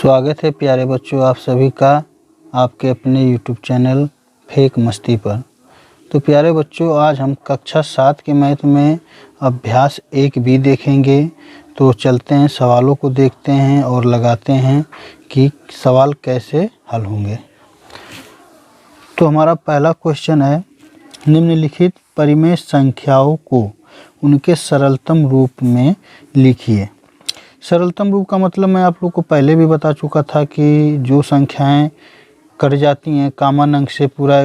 स्वागत है प्यारे बच्चों आप सभी का आपके अपने YouTube चैनल फेक मस्ती पर। तो प्यारे बच्चों आज हम कक्षा 7 के मैथ में अभ्यास 1B देखेंगे। तो चलते हैं सवालों को देखते हैं और लगाते हैं कि सवाल कैसे हल होंगे। तो हमारा पहला क्वेश्चन है, निम्नलिखित परिमेय संख्याओं को उनके सरलतम रूप में लिखिए। सरलतम रूप का मतलब मैं आप लोग को पहले भी बता चुका था कि जो संख्याएं कट जाती हैं कॉमन अंक से पूरा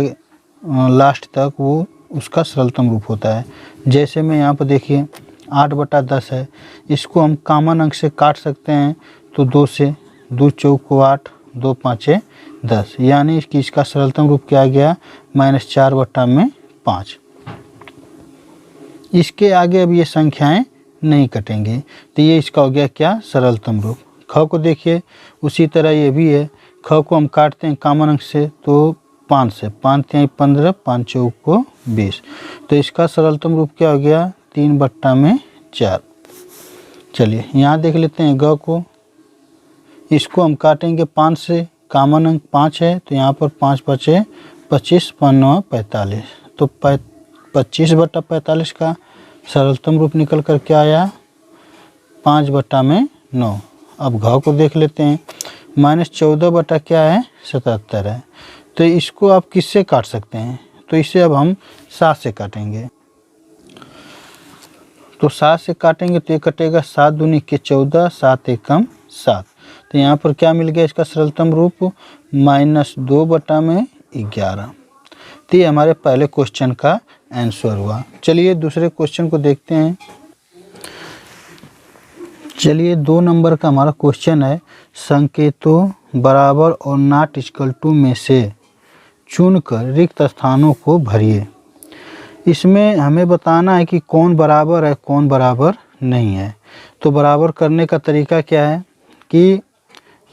लास्ट तक वो उसका सरलतम रूप होता है। जैसे मैं यहाँ पर देखिए 8/10 है, इसको हम कॉमन अंक से काट सकते हैं तो 2 से, 2 चौक 8, 2 पाँचे 10, यानी कि इसका सरलतम रूप क्या आ गया -4/5। इसके आगे अब ये संख्याएं नहीं कटेंगे तो ये इसका हो गया क्या सरलतम रूप। ख को देखिए उसी तरह ये भी है, ख को हम काटते हैं कॉमन अंक से तो 5 से, 5 × 15, 5 चौक 20, तो इसका सरलतम रूप क्या हो गया 3/4। चलिए यहाँ देख लेते हैं ग को, इसको हम काटेंगे 5 से, कॉमन अंक 5 है तो यहाँ पर 5 × 5 = 25, 5 × 9 = 45, तो 25/45 का सरलतम रूप निकल कर क्या आया 5/9। अब घ को देख लेते हैं, -14 क्या है 77 है, तो इसको आप किससे काट सकते हैं, तो इसे अब हम 7 से काटेंगे। तो 7 से काटेंगे तो ये कटेगा 7 दूनी के 14, 7 एकम 7, तो यहाँ पर क्या मिल गया इसका सरलतम रूप -2/11। तो ये हमारे पहले क्वेश्चन का आंसर हुआ। चलिए दूसरे क्वेश्चन को देखते हैं। चलिए 2 नंबर का हमारा क्वेश्चन है, संकेतों बराबर और नॉट इक्वल टू में से चुनकर रिक्त स्थानों को भरिए। इसमें हमें बताना है कि कौन बराबर है कौन बराबर नहीं है। तो बराबर करने का तरीका क्या है कि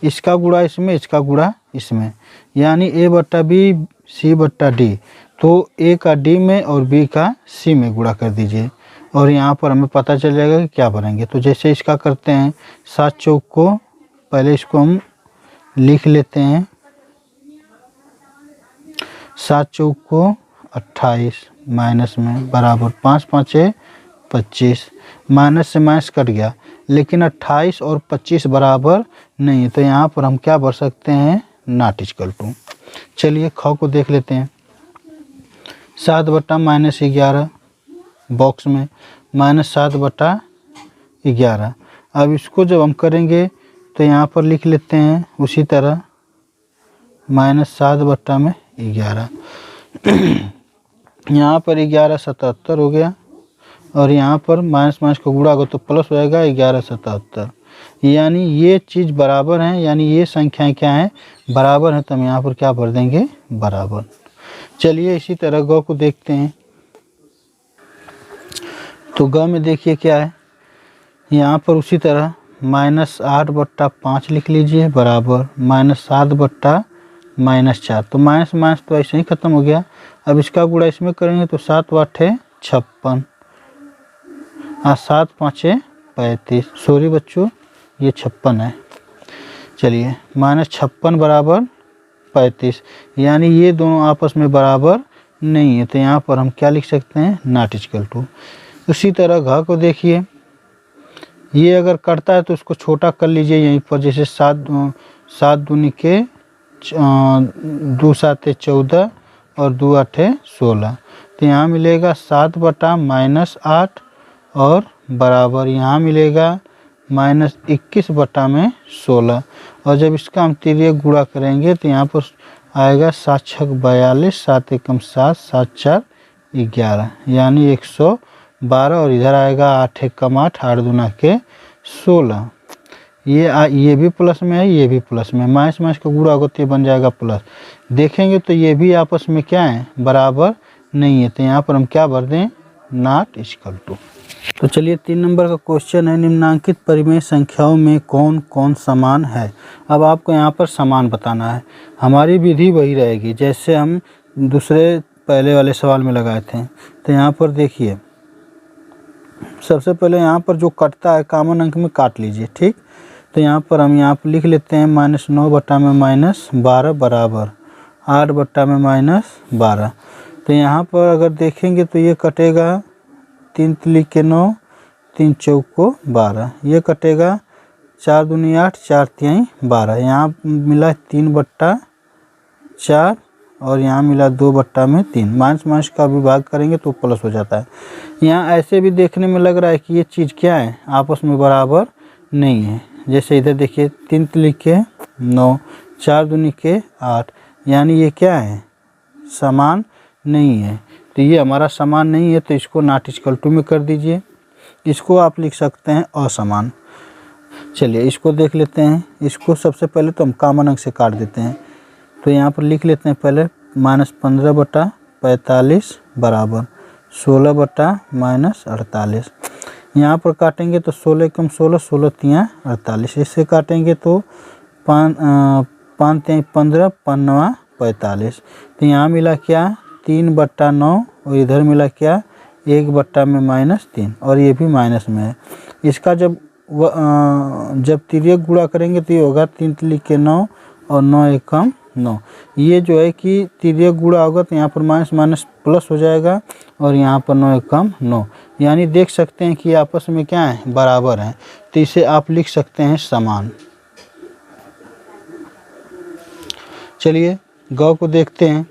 इसका गुणा इसमें, इसका गुणा इसमें, यानी A/B C/D, तो A का D में और B का C में गुणा कर दीजिए और यहाँ पर हमें पता चल जाएगा कि क्या बनेंगे। तो जैसे इसका करते हैं 7 चौक को, पहले इसको हम लिख लेते हैं, 7 चौक को 28 माइनस में बराबर 5 × 5 = 25, माइनस से माइनस कट गया लेकिन 28 और 25 बराबर नहीं है, तो यहाँ पर हम क्या भर सकते हैं नॉट इक्वल टू। चलिए ख को देख लेते हैं, 7/-11 बॉक्स में -7/11। अब इसको जब हम करेंगे तो यहाँ पर लिख लेते हैं उसी तरह -7/11। यहाँ पर 11 77 हो गया और यहाँ पर माइनस को गुणा होगा तो प्लस हो जाएगा 11 77, यानी ये चीज़ बराबर हैं, यानी ये संख्याएं क्या हैं बराबर हैं, तो हम यहाँ पर क्या भर देंगे बराबर। चलिए इसी तरह ग को देखते हैं। तो ग में देखिए क्या है, यहाँ पर उसी तरह -8/5 लिख लीजिए बराबर -7/-4, तो माइनस तो ऐसे ही ख़त्म हो गया। अब इसका गुणा इसमें करेंगे तो 7 × 8 = 56 और 7 × 5 = 35, सॉरी बच्चों ये 56 है। चलिए -56 बराबर 35, यानी ये दोनों आपस में बराबर नहीं है, तो यहाँ पर हम क्या लिख सकते हैं नॉट इक्वल टू। उसी तरह घ को देखिए, ये अगर कटता है तो उसको छोटा कर लीजिए यहीं पर, जैसे 7 दूनी के 2 × 7 = 14 और 2 × 8 = 16, तो यहाँ मिलेगा 7/-8 और बराबर यहाँ मिलेगा -21/16, और जब इसका हम तिर्यक गुणा करेंगे तो यहाँ पर आएगा 7 × 6 = 42, 7 एकम 7, 7 × 4 = 11, यानी 112, और इधर आएगा 8 एकम 8, 8 दूना के 16। ये भी प्लस में है, ये भी प्लस में, माइनस का गुणा होगा तो ये बन जाएगा प्लस। देखेंगे तो ये भी आपस में क्या है बराबर नहीं है, तो यहाँ पर हम क्या भर दें नॉट इक्वल टू। तो चलिए 3 नंबर का क्वेश्चन है, निम्नांकित परिमेय संख्याओं में कौन कौन समान है। अब आपको यहाँ पर समान बताना है, हमारी विधि वही रहेगी जैसे हम दूसरे पहले वाले सवाल में लगाए थे। तो यहाँ पर देखिए सबसे पहले यहाँ पर जो कटता है कॉमन अंक में काट लीजिए, ठीक। तो यहाँ पर हम यहाँ पर लिख लेते हैं -9 बटा में -12 बराबर 8 बटा में -12। तो यहाँ पर अगर देखेंगे तो ये कटेगा 3 तिली के 9, 3 चौको 12, ये कटेगा 4 दूनी 8, 4 तिहाई 12। यहाँ मिला 3 बट्टा 4 और यहाँ मिला 2 बट्टा में 3। माइनस माइनस का विभाग करेंगे तो प्लस हो जाता है। यहाँ ऐसे भी देखने में लग रहा है कि ये चीज़ क्या है, आपस में बराबर नहीं है। जैसे इधर देखिए 3 तिली के 9, 4 दूनी के 8, यानी ये क्या है, समान नहीं है। तो ये हमारा समान नहीं है, तो इसको नॉट इक्वल टू में कर दीजिए। इसको आप लिख सकते हैं असमान। चलिए इसको देख लेते हैं। इसको सबसे पहले तो हम कॉमन अंक से काट देते हैं। तो यहाँ पर लिख लेते हैं पहले -15 बटा 45 बराबर 16 बटा -48। यहाँ पर काटेंगे तो 16 कम 16, 16 तिया 48। इससे काटेंगे तो 5 तिहाई 15, 5 45। तो यहाँ मिला क्या 3 बट्टा 9 और इधर मिला क्या 1 बट्टा में -3 और ये भी माइनस में है। इसका जब तिर्यक गुणा करेंगे तो ये होगा 3 तिली के 9 और 9 एकम 9। ये जो है कि तिर्यक गुणा होगा तो यहाँ पर माइनस माइनस प्लस हो जाएगा और यहाँ पर 9 एकम 9, यानी देख सकते हैं कि आपस में क्या है, बराबर हैं। तो इसे आप लिख सकते हैं समान। चलिए ग को देखते हैं।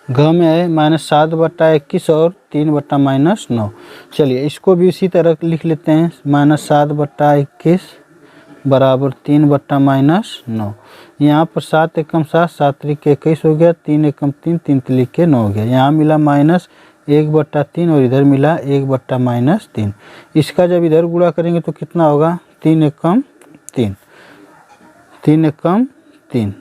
घ में है -7 बट्टा 21 और 3 बट्टा -9। चलिए इसको भी इसी तरह लिख लेते हैं। -7 बट्टा 21 बराबर 3 बट्टा -9। यहाँ पर 7 एकम 7, 7 त्रिक 21 हो गया, 3 एकम 3, 3 तिलिक के 9 हो गया। यहाँ मिला -1 बट्टा 3 और इधर मिला 1 बट्टा -3। इसका जब इधर गुणा करेंगे तो कितना होगा 3 एकम 3, 3 एकम 3,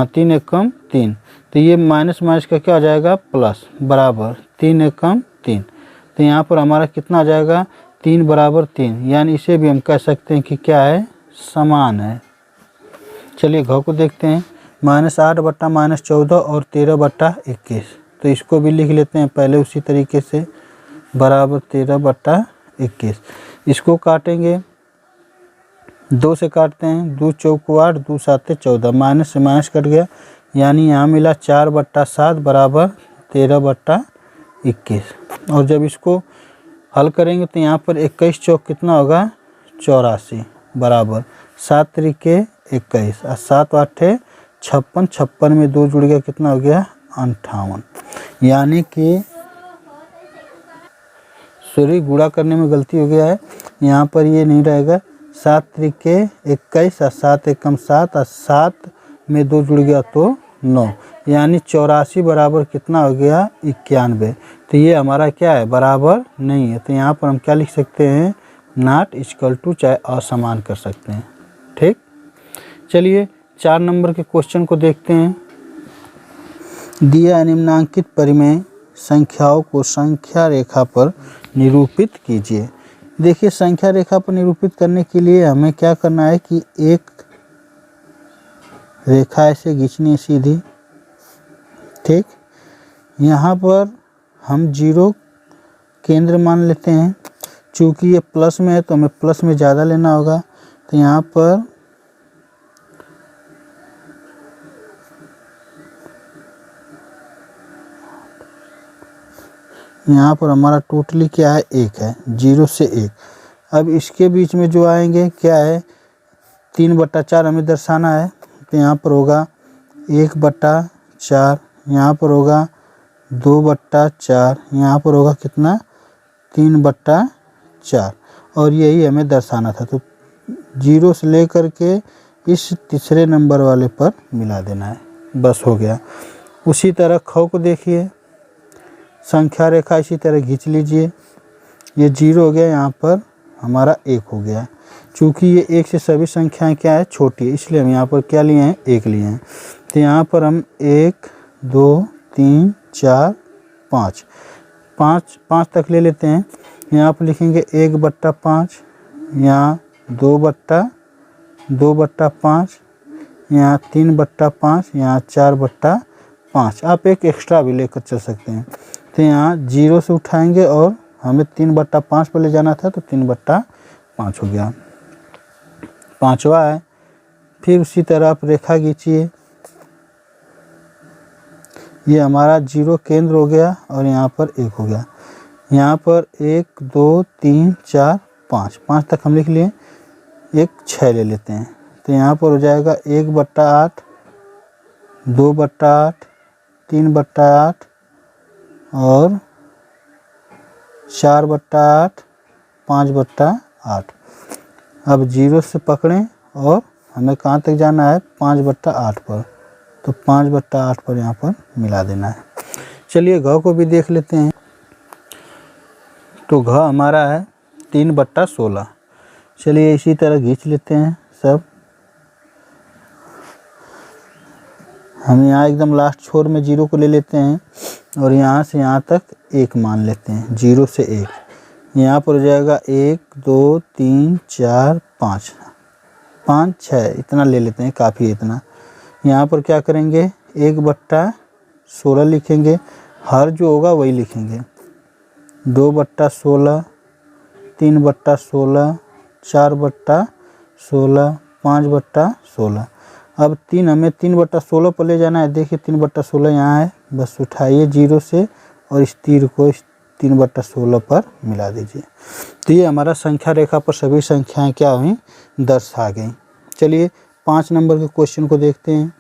3 एकम 3। तो ये माइनस माइनस का क्या हो जाएगा प्लस बराबर 3 एकम 3। तो यहाँ पर हमारा कितना आ जाएगा 3 बराबर 3, यानी इसे भी हम कह सकते हैं कि क्या है, समान है। चलिए घ को देखते हैं। -8 बट्टा -14 और 13 बट्टा 21। तो इसको भी लिख लेते हैं पहले उसी तरीके से, बराबर 13 बट्टा 21। इसको काटेंगे 2 से काटते हैं, 2 चौको 8, 2 साते 14, माइनस से माइनस कट गया, यानी यहाँ मिला 4 बट्टा 7 बराबर 13 बट्टा 21। और जब इसको हल करेंगे तो यहाँ पर 21 चौक कितना होगा 84 बराबर 7 त्रिके 21 और 7 8 56, 56 में 2 जुड़ गया, कितना हो गया 58। यानी कि गुणा करने में गलती हो गया है, यहाँ पर ये नहीं रहेगा। 7 त्रिके 21 और 7 एकम 7 और 7 में 2 जुड़ गया तो 9, यानी 84 बराबर कितना हो गया 91। तो ये हमारा क्या है, बराबर नहीं है। तो यहाँ पर हम क्या लिख सकते हैं, नॉट इक्वल टू, चाहे असमान कर सकते हैं। ठीक, चलिए 4 नंबर के क्वेश्चन को देखते हैं। दिया निम्नांकित परिमेय संख्याओं को संख्या रेखा पर निरूपित कीजिए। देखिए संख्या रेखा पर निरूपित करने के लिए हमें क्या करना है कि एक रेखा ऐसे खींचनी है सीधी। ठीक, यहाँ पर हम 0 केंद्र मान लेते हैं। चूँकि ये प्लस में है तो हमें प्लस में ज़्यादा लेना होगा। तो यहाँ पर हमारा टोटली क्या है 1 है, 0 से 1। अब इसके बीच में जो आएंगे क्या है 3 बट्टा 4 हमें दर्शाना है। तो यहाँ पर होगा 1 बट्टा 4, यहाँ पर होगा 2 बट्टा 4, यहाँ पर होगा कितना 3 बट्टा 4, और यही हमें दर्शाना था। तो 0 से लेकर के इस तीसरे नंबर वाले पर मिला देना है, बस हो गया। उसी तरह ख को देखिए, संख्या रेखा इसी तरह खींच लीजिए। ये 0 हो गया, यहाँ पर हमारा 1 हो गया। चूँकि ये 1 से सभी संख्याएं क्या है, छोटी है, इसलिए हम यहाँ पर क्या लिए हैं, 1 लिए हैं। तो यहाँ पर हम 1 2 3 4 5 5 तक ले लेते हैं। यहाँ पर लिखेंगे 1 बट्टा 5, यहाँ 2 बट्टा 5, यहाँ 3 बट्टा 5, यहाँ 4 बट्टा 5। आप एक एक्स्ट्रा भी लेकर चल सकते हैं। तो यहाँ 0 से उठाएंगे और हमें 3 बट्टा 5 पर ले जाना था, तो 3 बट्टा 5 हो गया। 5वां है। फिर उसी तरह आप रेखा खींचिए, ये हमारा 0 केंद्र हो गया और यहाँ पर 1 हो गया। यहाँ पर 1 2 3 4 5, 5 तक हम लिख लिए। एक 6 ले लेते हैं, तो यहाँ पर हो जाएगा 1/8, 2/8, 3/8 और 4/8, 5/8। अब 0 से पकड़ें और हमें कहाँ तक जाना है, 5/8 पर, तो 5/8 पर यहाँ पर मिला देना है। चलिए घ को भी देख लेते हैं। तो घ हमारा है 3/16। चलिए इसी तरह खींच लेते हैं सब। हम यहाँ एकदम लास्ट छोर में 0 को ले लेते हैं और यहाँ से यहाँ तक 1 मान लेते हैं, 0 से 1। यहाँ पर हो जाएगा 1 2 3 4 5, 5 6, इतना ले लेते हैं, काफ़ी है इतना। यहाँ पर क्या करेंगे, 1/16 लिखेंगे, हर जो होगा वही लिखेंगे। 2/16, 3/16, 4/16, 5/16। अब 3 हमें 3/16 पर ले जाना है। देखिए 3/16 यहाँ है, बस उठाइए 0 से और इस तीर को इस 3/16 पर मिला दीजिए। तो ये हमारा संख्या रेखा पर सभी संख्याएं क्या हुई, दर्शा गई। चलिए 5 नंबर के क्वेश्चन को देखते हैं।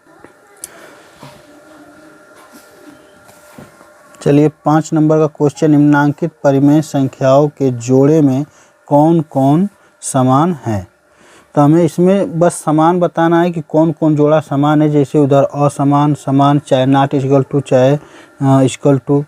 चलिए 5 नंबर का क्वेश्चन, निम्नांकित परिमेय संख्याओं के जोड़े में कौन कौन समान है। तो हमें इसमें बस समान बताना है कि कौन कौन जोड़ा समान है। जैसे उधर असमान, समान, चाहे नॉट इक्वल टू, चाहे इक्वल टू,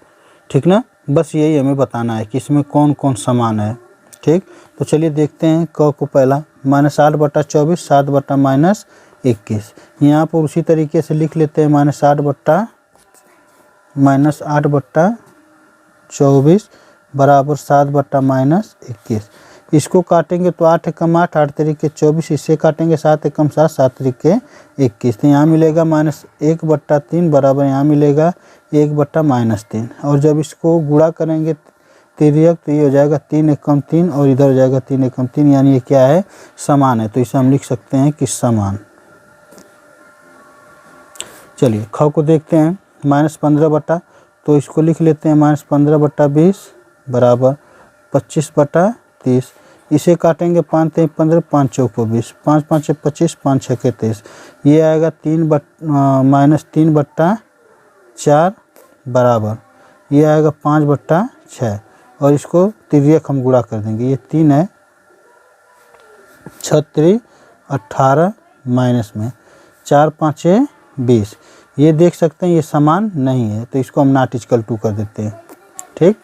ठीक ना। बस यही हमें बताना है कि इसमें कौन कौन समान है, ठीक। तो चलिए देखते हैं क को। पहला -8/24, 7/-21। यहाँ पर उसी तरीके से लिख लेते हैं -8/24 बराबर 7/-21। इसको काटेंगे तो 8 एकम 8, 8 तरीके 24, इससे काटेंगे 7 एकम 7, 7 तरीके 21। तो यहाँ मिलेगा -1/3 बराबर यहाँ मिलेगा 1/-3। और जब इसको गुणा करेंगे तिर्यक तो ये हो जाएगा 3 एकम 3 और इधर हो जाएगा 3 एकम 3, यानी ये क्या है, समान है। तो इसे हम लिख सकते हैं कि समान। चलिए ख को देखते हैं, -15 तो इसको लिख लेते हैं -15/20 बराबर 25/30। इसे काटेंगे 5 3 15, 5 चौक 20, 5 5 25, 5 6 23। ये आएगा -3/4 बराबर ये आएगा 5/6। और इसको तिर्यक हम गुणा कर देंगे। ये 3 है, 6 18 माइनस में 4 5 20। ये देख सकते हैं ये समान नहीं है, तो इसको हम नॉट इक्वल टू कर देते हैं, ठीक।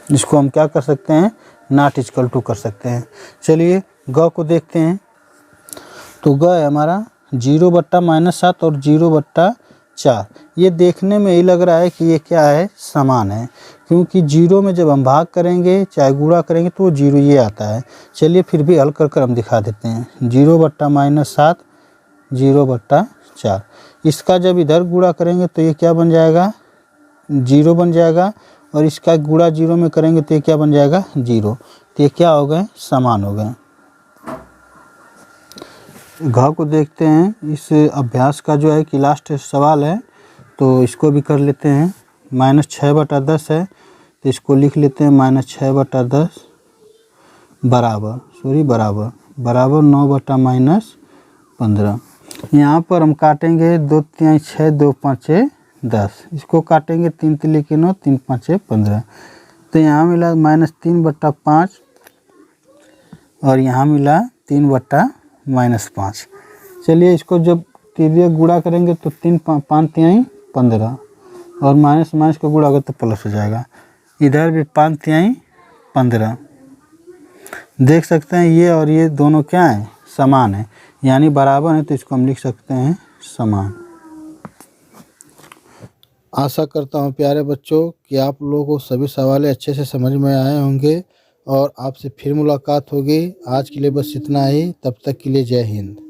इसको हम क्या कर सकते हैं, नॉट इक्वल टू कर सकते हैं। चलिए ग को देखते हैं। तो ग है हमारा 0/-7 और 0/4। ये देखने में ही लग रहा है कि ये क्या है, समान है, क्योंकि 0 में जब हम भाग करेंगे चाहे गुणा करेंगे तो 0 ये आता है। चलिए फिर भी हल कर हम दिखा देते हैं। 0/-7, 0/4। इसका जब इधर गुणा करेंगे तो ये क्या बन जाएगा, 0 बन जाएगा। और इसका गुणा 0 में करेंगे तो ये क्या बन जाएगा, 0। तो ये क्या हो गए, समान हो गए। घ को देखते हैं। इस अभ्यास का जो है कि लास्ट सवाल है, तो इसको भी कर लेते हैं। -6/10 है, तो इसको लिख लेते हैं -6/10 बराबर 9/-15। यहाँ पर हम काटेंगे 2 3 6, 2 5 10। इसको काटेंगे 3 3 9, 3 5 15। तो यहाँ मिला -3/5 और यहाँ मिला 3/-5। चलिए इसको जब तिर्यक गुणा करेंगे तो 3 5 3 15 और माइनस माइनस को गुणा होगा तो प्लस हो जाएगा। इधर भी 5 3 15। देख सकते हैं ये और ये दोनों क्या हैं, समान है, यानी बराबर है। तो इसको हम लिख सकते हैं समान। आशा करता हूँ प्यारे बच्चों कि आप लोगों को सभी सवाल अच्छे से समझ में आए होंगे और आपसे फिर मुलाकात होगी। आज के लिए बस इतना ही, तब तक के लिए जय हिंद।